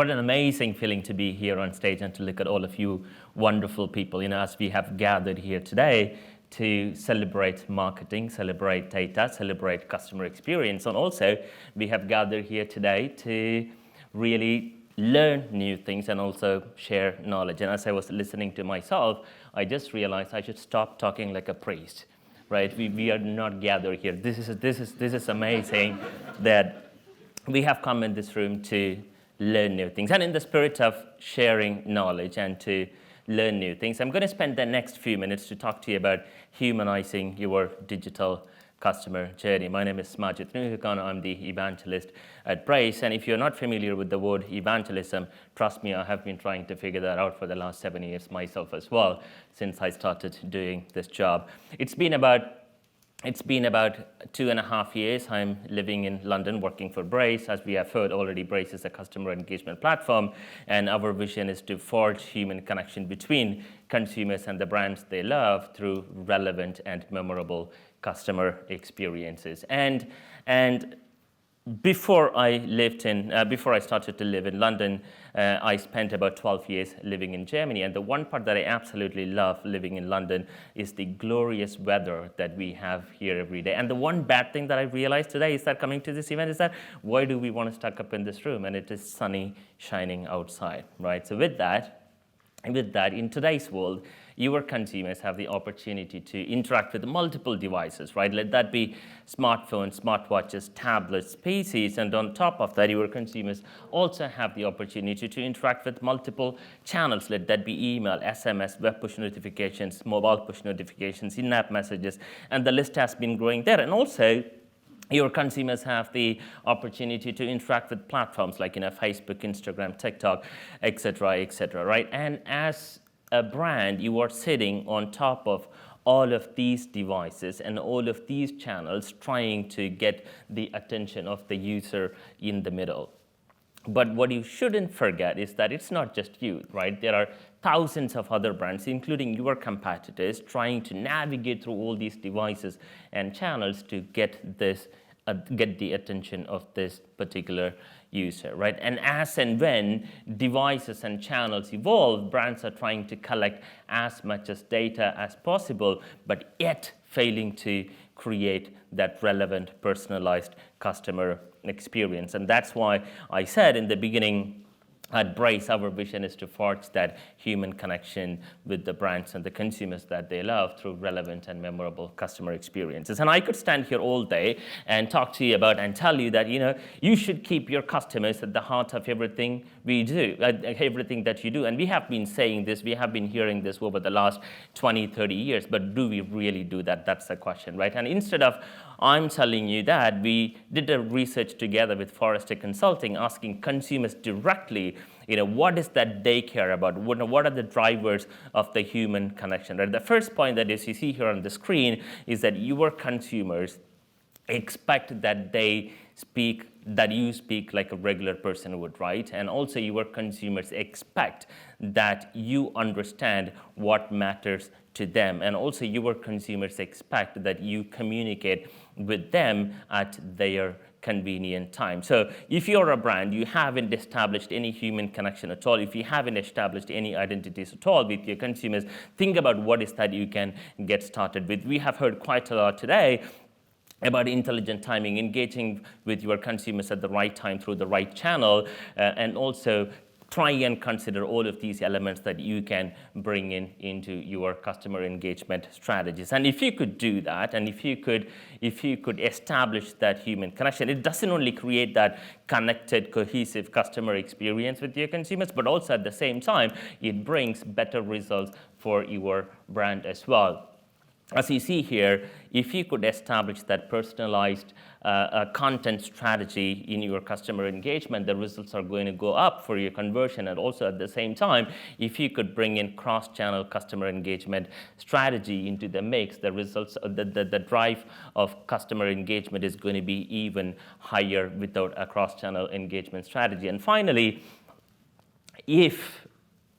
What an amazing feeling to be here on stage and to look at all of you wonderful people, as we have gathered here today to celebrate marketing, celebrate data, celebrate customer experience. And also, we have gathered here today to really learn new things and also share knowledge. And as I was listening to myself, I just realized I should stop talking like a priest, right? We are not gathered here. This is amazing that we have come in this room to learn new things. And in the spirit of sharing knowledge and to learn new things, I'm going to spend the next few minutes to talk to you about humanizing your digital customer journey. My name is Majid Nuhukan. I'm the evangelist at Brace. And if you're not familiar with the word evangelism, trust me, I have been trying to figure that out for the last 7 years myself as well, since I started doing this job. It's been about 2.5 years. I'm living in London, working for Brace. As we have heard already, Brace is a customer engagement platform, and our vision is to forge human connection between consumers and the brands they love through relevant and memorable customer experiences. And before I started to live in London, I spent about 12 years living in Germany. And the one part that I absolutely love living in London is the glorious weather that we have here every day. And the one bad thing that I realized today is that coming to this event is that why do we want to stuck up in this room? And it is sunny, shining outside, right? So with that, in today's world, your consumers have the opportunity to interact with multiple devices, right? Let that be smartphones, smartwatches, tablets, PCs, and on top of that, your consumers also have the opportunity to interact with multiple channels. Let that be email, SMS, web push notifications, mobile push notifications, in-app messages, and the list has been growing there. And also, your consumers have the opportunity to interact with platforms like Facebook, Instagram, TikTok, etc., right? And as a brand, you are sitting on top of all of these devices and all of these channels trying to get the attention of the user in the middle. But what you shouldn't forget is that it's not just you, right? There are thousands of other brands, including your competitors, trying to navigate through all these devices and channels to get the attention of this particular user, right? And as and when devices and channels evolve, brands are trying to collect as much as data as possible, but yet failing to create that relevant, personalized customer experience. And that's why I said in the beginning, at Brace, our vision is to forge that human connection with the brands and the consumers that they love through relevant and memorable customer experiences. And I could stand here all day and talk to you about and tell you that, you should keep your customers at the heart of everything we do, everything that you do. And we have been saying this, we have been hearing this over the last 20, 30 years, but do we really do that? That's the question, right? And instead of I'm telling you that, we did a research together with Forrester Consulting, asking consumers directly, what is that they care about? What are the drivers of the human connection? Right? The first point that you see here on the screen is that your consumers expect that you speak like a regular person would, right? And also your consumers expect that you understand what matters to them. And also your consumers expect that you communicate with them at their convenient time. So if you're a brand, you haven't established any human connection at all, if you haven't established any identities at all with your consumers, think about what is that you can get started with. We have heard quite a lot today about intelligent timing, engaging with your consumers at the right time through the right channel, and also try and consider all of these elements that you can bring into your customer engagement strategies. And if you could do that, and if you could establish that human connection, it doesn't only create that connected, cohesive customer experience with your consumers, but also at the same time, it brings better results for your brand as well. As you see here, if you could establish that personalized content strategy in your customer engagement, the results are going to go up for your conversion. And also at the same time, if you could bring in cross-channel customer engagement strategy into the mix, the results, the drive of customer engagement is going to be even higher without a cross-channel engagement strategy. And finally, if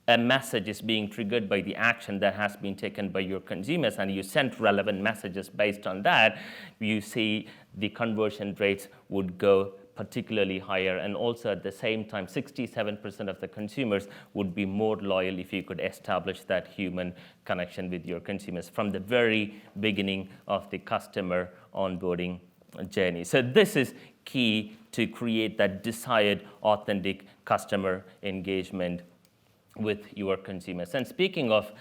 a message is being triggered by the action that has been taken by your consumers and you send relevant messages based on that, you see the conversion rates would go particularly higher, and also at the same time 67% of the consumers would be more loyal if you could establish that human connection with your consumers from the very beginning of the customer onboarding journey. So this is key to create that desired authentic customer engagement with your consumers. And speaking of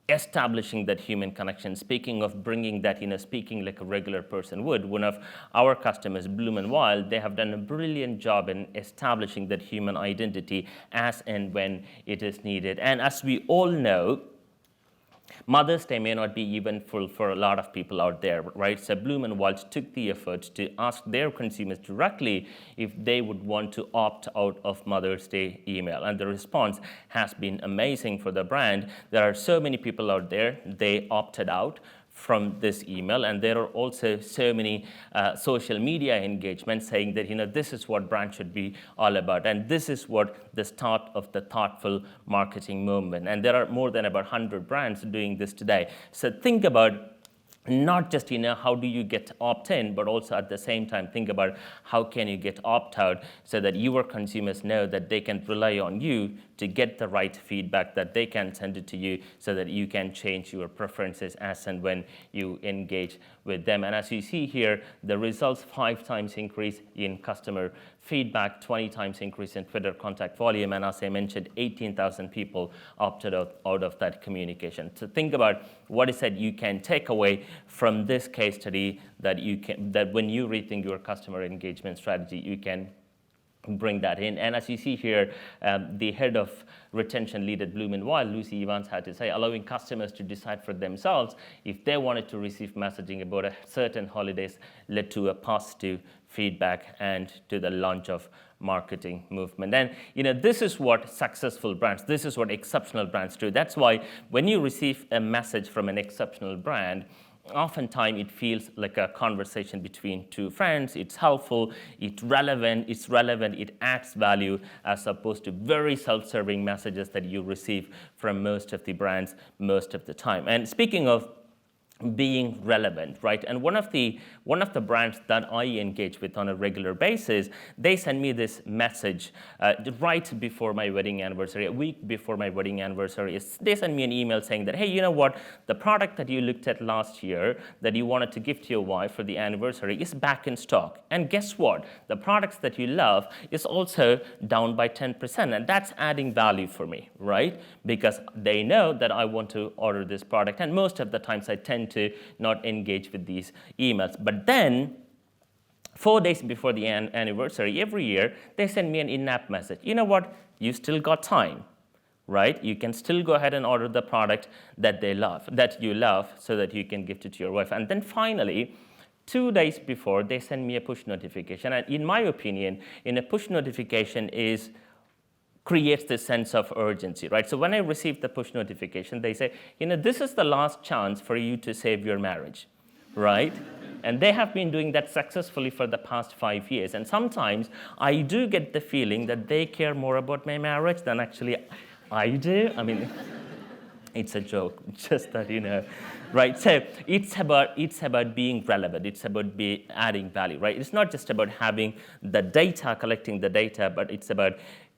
establishing that human connection, speaking of bringing that, speaking like a regular person would, one of our customers, Bloom and Wild, they have done a brilliant job in establishing that human identity as and when it is needed. And as we all know, Mother's Day may not be eventful for a lot of people out there, right? So Bloom and Wild took the effort to ask their consumers directly if they would want to opt out of Mother's Day email. And the response has been amazing for the brand. There are so many people out there, they opted out from this email, and there are also so many social media engagements saying that this is what brand should be all about, and this is what the start of the thoughtful marketing movement. And there are more than about 100 brands doing this today. So think about not just how do you get opt-in, but also at the same time think about how can you get opt-out so that your consumers know that they can rely on you to get the right feedback, that they can send it to you so that you can change your preferences as and when you engage with them. And as you see here, the results 5 times increase in customer feedback, 20 times increase in Twitter contact volume, and as I mentioned, 18,000 people opted out of that communication. So think about what is that you can take away from this case study that when you rethink your customer engagement strategy, you can bring that in. And as you see here, the head of retention lead at Bloom and Wild, Lucy Evans, had to say, allowing customers to decide for themselves if they wanted to receive messaging about a certain holidays led to a positive feedback and to the launch of marketing movement. And this is what successful brands, this is what exceptional brands do. That's why when you receive a message from an exceptional brand, oftentimes it feels like a conversation between two friends. It's helpful, it's relevant, it adds value, as opposed to very self-serving messages that you receive from most of the brands most of the time. And speaking of being relevant, right? And one of the brands that I engage with on a regular basis, they send me this message right before my wedding anniversary, a week before my wedding anniversary. They send me an email saying that, hey, you know what? The product that you looked at last year that you wanted to gift to your wife for the anniversary is back in stock. And guess what? The products that you love is also down by 10%. And that's adding value for me, right? Because they know that I want to order this product. And most of the times I tend to not engage with these emails. But then 4 days before the anniversary, every year, they send me an in-app message. You know what? You still got time, right? You can still go ahead and order the product that you love, so that you can gift it to your wife. And then finally, 2 days before, they send me a push notification. And in my opinion, a push notification creates this sense of urgency, right? So when I receive the push notification, they say, this is the last chance for you to save your marriage, right? And they have been doing that successfully for the past 5 years. And sometimes I do get the feeling that they care more about my marriage than actually I do. I mean, it's a joke, just that right? So it's about being relevant. It's about adding value, right? It's not just about having the data, collecting the data, but it's about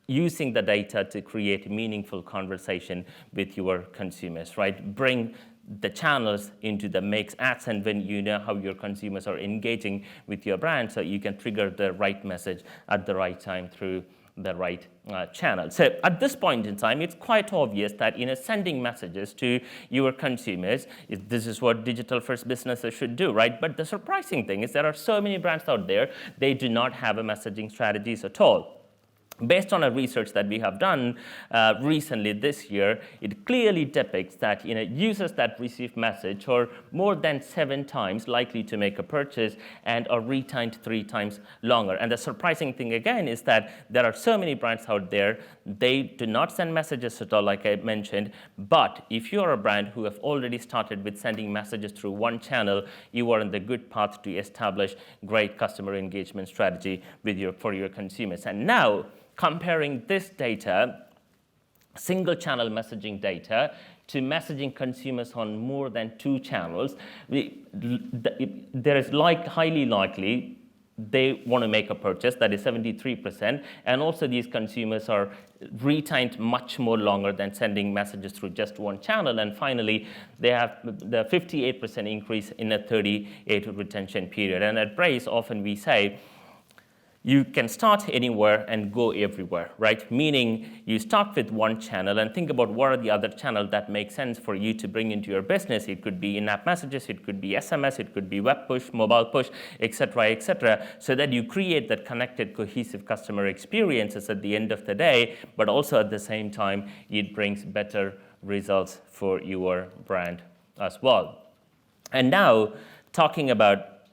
using the data to create meaningful conversation with your consumers, right? Bring the channels into the mix as and when you know how your consumers are engaging with your brand, so you can trigger the right message at the right time through the right channel. So at this point in time, it's quite obvious that sending messages to your consumers, this is what digital-first businesses should do, right? But the surprising thing is there are so many brands out there, they do not have a messaging strategies at all. Based on a research that we have done recently this year, it clearly depicts that users that receive message are more than 7 times likely to make a purchase and are retained 3 times longer. And the surprising thing again is that there are so many brands out there, they do not send messages at all, like I mentioned. But if you are a brand who have already started with sending messages through one channel, you are on the good path to establish great customer engagement strategy for your consumers. And now, comparing this data, single channel messaging data, to messaging consumers on more than 2 channels, there is highly likely they want to make a purchase, that is 73%, and also these consumers are retained much more longer than sending messages through just one channel. And finally, they have the 58% increase in a 38 retention period. And at Braze, often we say, you can start anywhere and go everywhere, right? Meaning you start with one channel and think about what are the other channels that make sense for you to bring into your business. It could be in-app messages, it could be SMS, it could be web push, mobile push, etc., so that you create that connected, cohesive customer experiences at the end of the day, but also at the same time, it brings better results for your brand as well. And now, talking about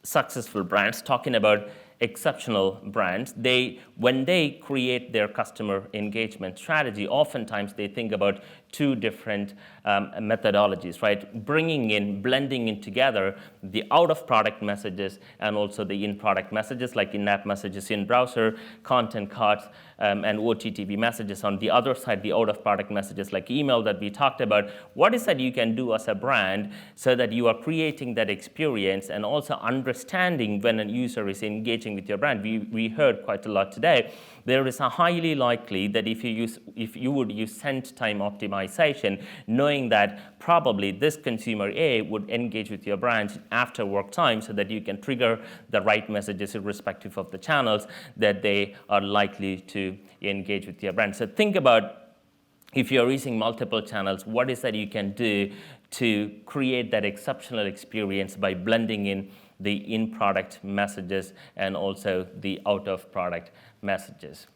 successful brands, talking about exceptional brands, when they create their customer engagement strategy, oftentimes they think about two different methodologies, right? Blending in together the out-of-product messages and also the in-product messages, like in-app messages in browser, content cards, and OTTV messages. On the other side, the out-of-product messages like email that we talked about. What is that you can do as a brand so that you are creating that experience and also understanding when a user is engaging with your brand? We heard quite a lot today. There is a highly likely that if you would use send time optimization, knowing that probably this consumer A would engage with your brand after work time, so that you can trigger the right messages irrespective of the channels that they are likely to engage with your brand. So think about, if you're using multiple channels, what is that you can do to create that exceptional experience by blending in the in-product messages and also the out-of-product messages.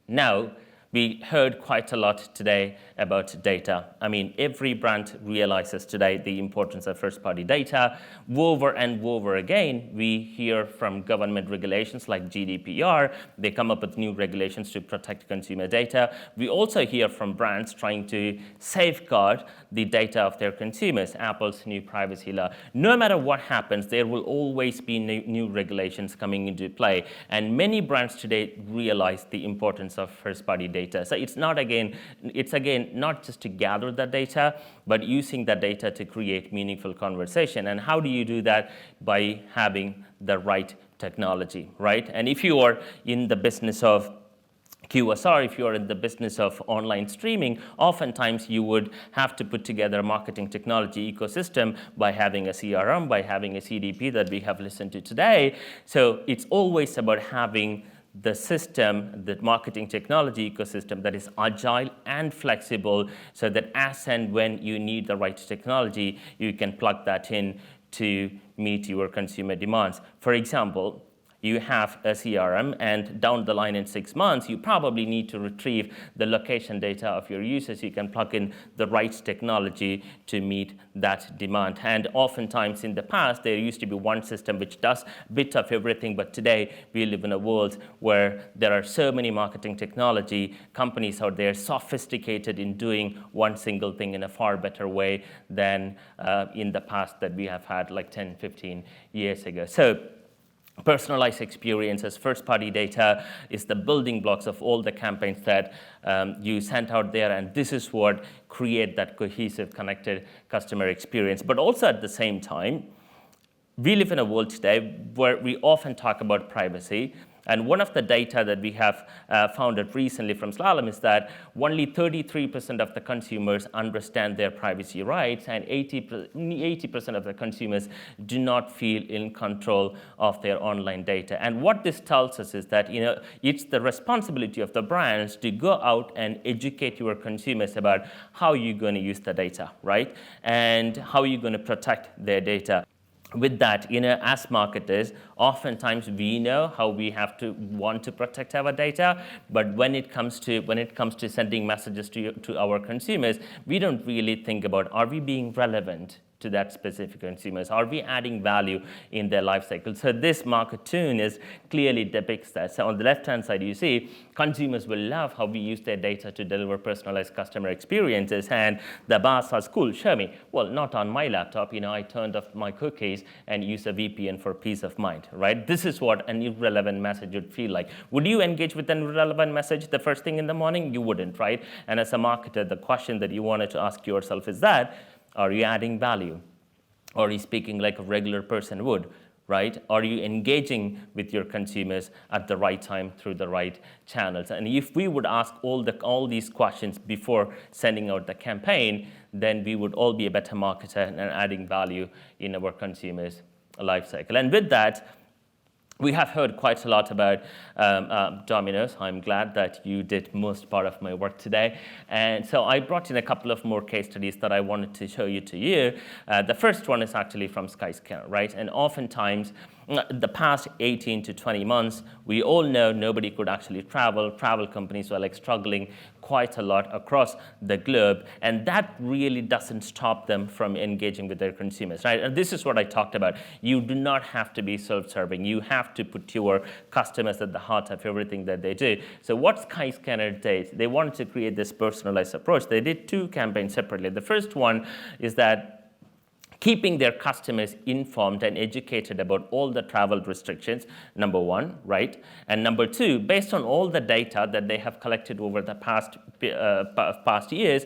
Now, we heard quite a lot today about data. I mean, every brand realizes today the importance of first-party data. Over and over again, we hear from government regulations like GDPR. They come up with new regulations to protect consumer data. We also hear from brands trying to safeguard the data of their consumers, Apple's new privacy law. No matter what happens, there will always be new regulations coming into play. And many brands today realize the importance of first-party data. So it's again not just to gather that data, but using that data to create meaningful conversation. And how do you do that? By having the right technology, right? And if you are in the business of QSR, if you're in the business of online streaming, oftentimes you would have to put together a marketing technology ecosystem by having a CRM, by having a CDP that we have listened to today. So it's always about having the system, the marketing technology ecosystem that is agile and flexible, so that as and when you need the right technology, you can plug that in to meet your consumer demands. For example, you have a CRM, and down the line in 6 months, you probably need to retrieve the location data of your users. You can plug in the right technology to meet that demand. And oftentimes in the past, there used to be one system which does a bit of everything, but today we live in a world where there are so many marketing technology companies out there sophisticated in doing one single thing in a far better way than in the past that we have had like 10, 15 years ago. So personalized experiences, first-party data is the building blocks of all the campaigns that you sent out there, and this is what create that cohesive, connected customer experience. But also at the same time, we live in a world today where we often talk about privacy. And one of the data that we have found out recently from Slalom is that only 33% of the consumers understand their privacy rights, and 80% of the consumers do not feel in control of their online data. And what this tells us is that it's the responsibility of the brands to go out and educate your consumers about how you're going to use the data, right? And how you're going to protect their data. With that, as marketers, oftentimes we know how we want to protect our data, but when it comes to sending messages to our consumers, we don't really think about, are we being relevant to that specific consumers? Are we adding value in their life cycle? So this marketoon clearly depicts that. So on the left-hand side, you see consumers will love how we use their data to deliver personalized customer experiences. And the bar says, cool, show me. Well, not on my laptop. I turned off my cookies and use a VPN for peace of mind, right? This is what an irrelevant message would feel like. Would you engage with an irrelevant message the first thing in the morning? You wouldn't, right? And as a marketer, the question that you wanted to ask yourself is that, are you adding value? Or are you speaking like a regular person would, right? Are you engaging with your consumers at the right time through the right channels? And if we would ask all these questions before sending out the campaign, then we would all be a better marketer and adding value in our consumers' life cycle. And with that, we have heard quite a lot about Domino's. I'm glad that you did most part of my work today. And so I brought in a couple of more case studies that I wanted to show you to you. The first one is actually from Skyscanner, right? And oftentimes, the past 18 to 20 months, we all know nobody could actually travel. Travel companies were like struggling quite a lot across the globe, and that really doesn't stop them from engaging with their consumers, right? And this is what I talked about. You do not have to be self-serving. You have to put your customers at the heart of everything that they do. So what Skyscanner did, they wanted to create this personalized approach. They did two campaigns separately. The first one is that keeping their customers informed and educated about all the travel restrictions, number one, right? And number two, based on all the data that they have collected over the past years,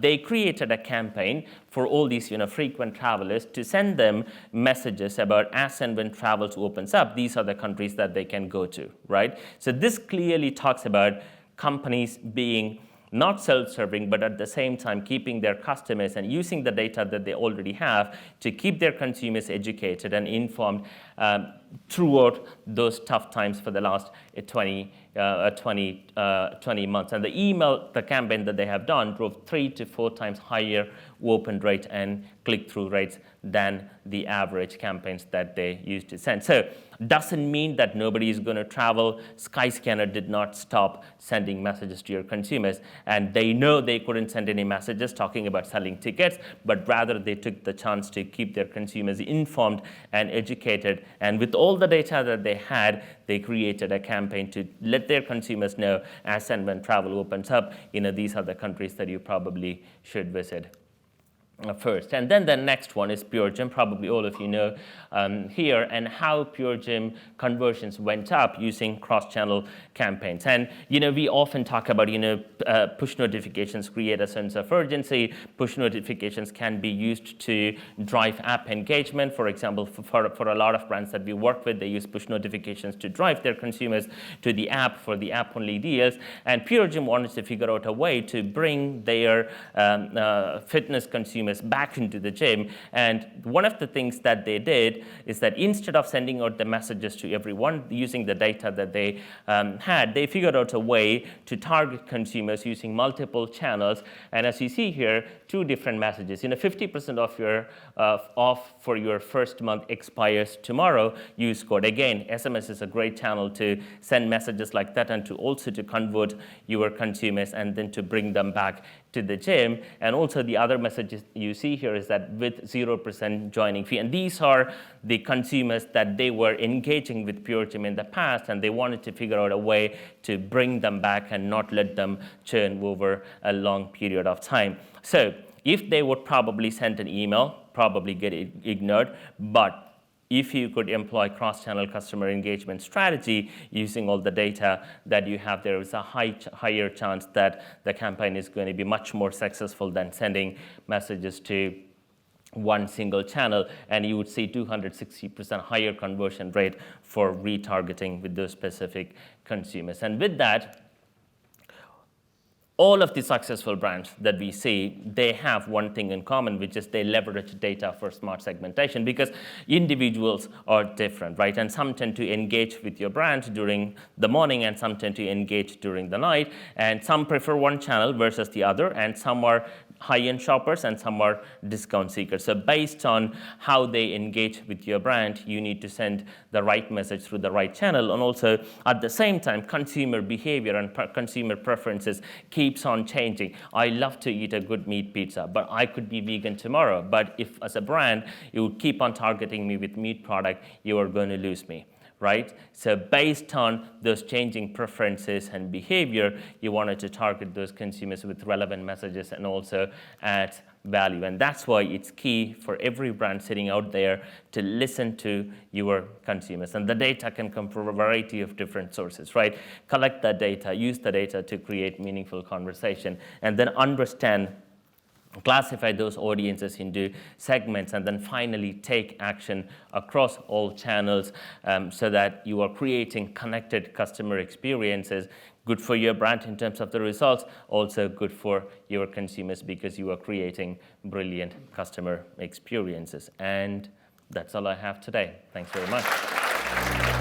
they created a campaign for all these frequent travelers to send them messages about as and when travel opens up, these are the countries that they can go to, right? So this clearly talks about companies being not self-serving, but at the same time keeping their customers and using the data that they already have to keep their consumers educated and informed throughout those tough times for the last 20 months. And the campaign that they have done drove 3 to 4 times higher open rate and click-through rates than the average campaigns that they used to send. So doesn't mean that nobody is going to travel. Skyscanner did not stop sending messages to your consumers, and they know they couldn't send any messages talking about selling tickets, but rather they took the chance to keep their consumers informed and educated. And with all the data that they had, they created a campaign to let their consumers know as and when travel opens up, these are the countries that you probably should visit first. And then the next one is Pure Gym. Probably all of you know here, and how Pure Gym conversions went up using cross-channel campaigns. And we often talk about push notifications create a sense of urgency. Push notifications can be used to drive app engagement. For example, for a lot of brands that we work with, they use push notifications to drive their consumers to the app for the app-only deals. And Pure Gym wanted to figure out a way to bring their fitness consumers back into the gym. And one of the things that they did is that instead of sending out the messages to everyone using the data that they had, they figured out a way to target consumers using multiple channels. And as you see here, 2 different messages. 50% off for your first month expires tomorrow. Use code. Again, SMS is a great channel to send messages like that and to also to convert your consumers and then to bring them back to the gym. And also the other messages you see here is that with 0% joining fee. And these are the consumers that they were engaging with Pure Gym in the past, and they wanted to figure out a way to bring them back and not let them churn over a long period of time. So if they would probably send an email, probably get ignored, but if you could employ cross-channel customer engagement strategy using all the data that you have, there is a higher chance that the campaign is going to be much more successful than sending messages to one single channel, and you would see 260% higher conversion rate for retargeting with those specific consumers. And with that, all of the successful brands that we see, they have one thing in common, which is they leverage data for smart segmentation, because individuals are different, right? And some tend to engage with your brand during the morning, and some tend to engage during the night, and some prefer one channel versus the other, and some are high-end shoppers and some are discount seekers. So based on how they engage with your brand, you need to send the right message through the right channel. And also at the same time, consumer behavior and consumer preferences keeps on changing. I love to eat a good meat pizza, but I could be vegan tomorrow. But if as a brand, you would keep on targeting me with meat product, you are going to lose me. Right? So based on those changing preferences and behavior, you wanted to target those consumers with relevant messages and also add value. And that's why it's key for every brand sitting out there to listen to your consumers. And the data can come from a variety of different sources, right? Collect that data, use the data to create meaningful conversation, and then understand classify those audiences into segments, and then finally take action across all channels so that you are creating connected customer experiences, good for your brand in terms of the results, also good for your consumers because you are creating brilliant customer experiences. And that's all I have today. Thanks very much.